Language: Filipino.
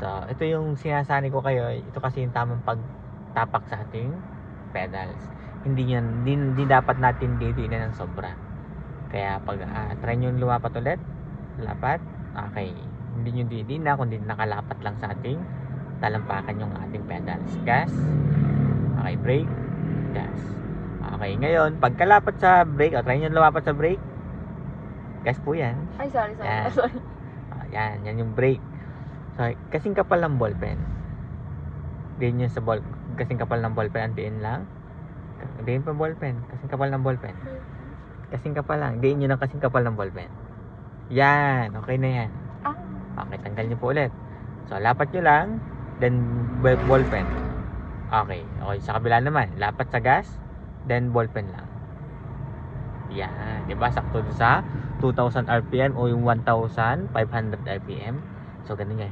So, ito yung sinasani ko kayo. Ito kasi yung tamang pagtapak sa ating pedals. Hindi dapat natin didiinan ng sobra. Kaya pag try nyo lumapat ulit, lapat, okay. Hindi nyo didiin na, kundi nakalapat lang sa ating talampakan yung ating pedals. Gas, okay, brake, gas. Okay, ngayon, pagkalapat sa brake, try nyo lumapat sa brake, gas po yan. Ay, sorry. Yan. Sorry. Yan yung brake. So, kasing kapal ng ballpen. Diin yun sa kasing kapal ng ballpen, diin lang. Diin pa ballpen, kasing kapal ng ballpen. Kasing kapal lang, diin nyo ng kasing kapal ng ballpen. Yan, okay na yan. Okay, tanggal nyo po ulit. So, lapat nyo lang, then ballpen. Okay, sa kabila naman, lapat sa gas, then ballpen lang. Yan, diba? Sakto sa 2,000 RPM o yung 1,500 RPM. So, ganun yan.